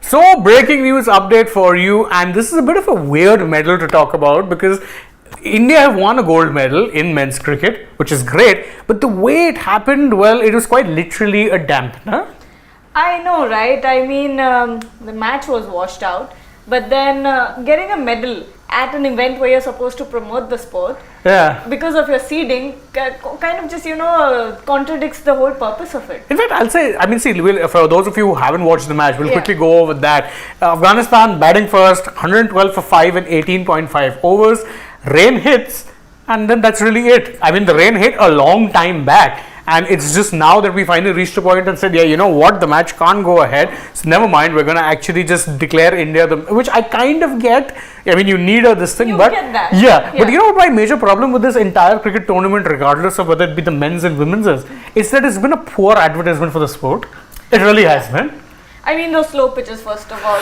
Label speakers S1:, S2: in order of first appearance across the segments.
S1: So, breaking news update for you, and this is a bit of a weird medal to talk about because India have won a gold medal in men's cricket, which is great, but the way it happened, well, it was quite literally a dampener.
S2: I know, right? I mean, the match was washed out, but then getting a medal at an event where you're supposed to promote the sport, because of your seeding, kind of just, contradicts the whole purpose of it.
S1: In fact, I'll say, see, for those of you who haven't watched the match, we'll quickly go over that. Afghanistan batting first, 112 for 5 and 18.5 overs. Rain hits, and then that's really it. The rain hit a long time back. And it's just now that we finally reached a point and said, yeah, you know what, the match can't go ahead. So never mind, we're going to actually just declare India, which I kind of get. You need this thing,
S2: you
S1: but
S2: get that.
S1: Yeah, but you know what my major problem with this entire cricket tournament, regardless of whether it be the men's and women's, is that it's been a poor advertisement for the sport. It really has been.
S2: Those slow pitches, first of all,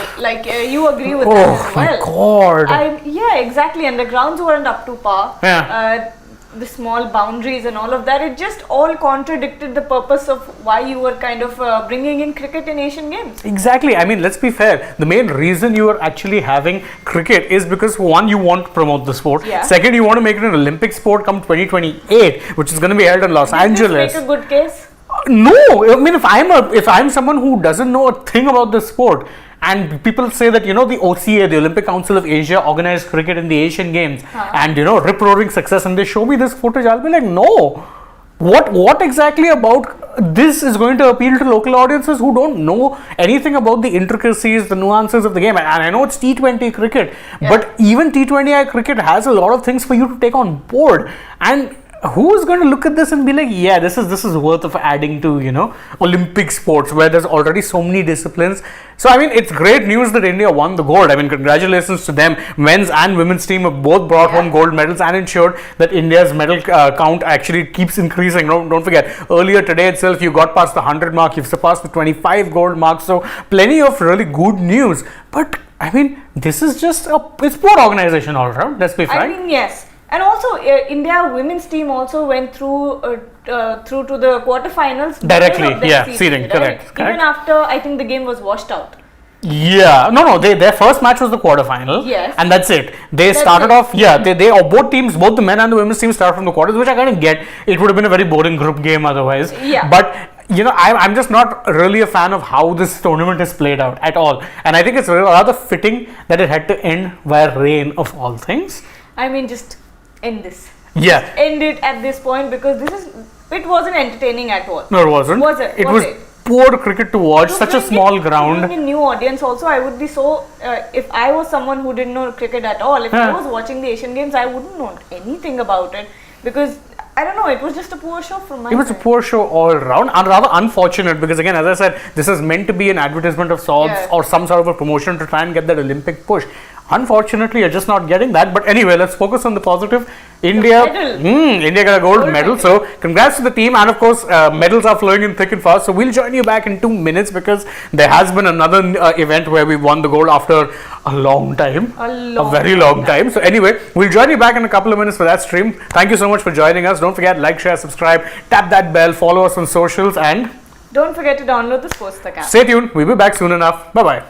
S2: you agree with that as well.
S1: Oh my God.
S2: Yeah, exactly. And the grounds weren't up to par.
S1: Yeah.
S2: The small boundaries and all of that, it just all contradicted the purpose of why you were kind of bringing in cricket in Asian Games.
S1: Exactly. Let's be fair. The main reason you are actually having cricket is because, one, you want to promote the sport.
S2: Yeah.
S1: Second, you want to make it an Olympic sport come 2028, which is going to be held in Los Angeles.
S2: Make a good case?
S1: No. If I'm someone who doesn't know a thing about the sport, and people say that, the OCA, the Olympic Council of Asia, organized cricket in the Asian Games and, rip-roaring success, and they show me this footage, I'll be like, no. What exactly about this is going to appeal to local audiences who don't know anything about the intricacies, the nuances of the game? And I know it's T20 cricket, but even T20I cricket has a lot of things for you to take on board. And who is going to look at this and be like, yeah, this is worth of adding to, Olympic sports where there's already so many disciplines. So, it's great news that India won the gold. Congratulations to them. Men's and women's team have both brought home gold medals and ensured that India's medal count actually keeps increasing. Don't forget, earlier today itself, you got past the 100 mark, you've surpassed the 25 gold mark. So, plenty of really good news. But, this is just it's poor organization all around. Let's be frank.
S2: Yes. And also, India women's team also went through to the quarterfinals
S1: directly. Seeding, correct.
S2: Even after I think the game was washed out.
S1: Yeah, no. Their first match was the quarterfinal.
S2: Yes.
S1: And that's it. They started off. Yeah, they both teams, both the men and the women's team, started from the quarters, which I kind of get. It would have been a very boring group game otherwise.
S2: Yeah.
S1: But I'm just not really a fan of how this tournament is played out at all. And I think it's rather fitting that it had to end via rain of all things.
S2: Just end this.
S1: Yeah.
S2: Just end it at this point because it wasn't entertaining at all.
S1: No, it wasn't.
S2: Was it?
S1: It was poor cricket to watch. Such a small ground.
S2: A new audience also. I would be so. If I was someone who didn't know cricket at all, if I was watching the Asian Games, I wouldn't know anything about it because I don't know. It was just a poor show from my side.
S1: It was a poor show all around and rather unfortunate because again, as I said, this is meant to be an advertisement of sorts or some sort of a promotion to try and get that Olympic push. Unfortunately, you're just not getting that. But anyway, let's focus on the positive. India got a gold medal. So congrats to the team. And of course, medals are flowing in thick and fast. So we'll join you back in 2 minutes because there has been another event where we won the gold after a long time. A very long time. So anyway, we'll join you back in a couple of minutes for that stream. Thank you so much for joining us. Don't forget, like, share, subscribe, tap that bell, follow us on socials and
S2: don't forget to download the SpoilsTak app.
S1: Stay tuned. We'll be back soon enough. Bye-bye.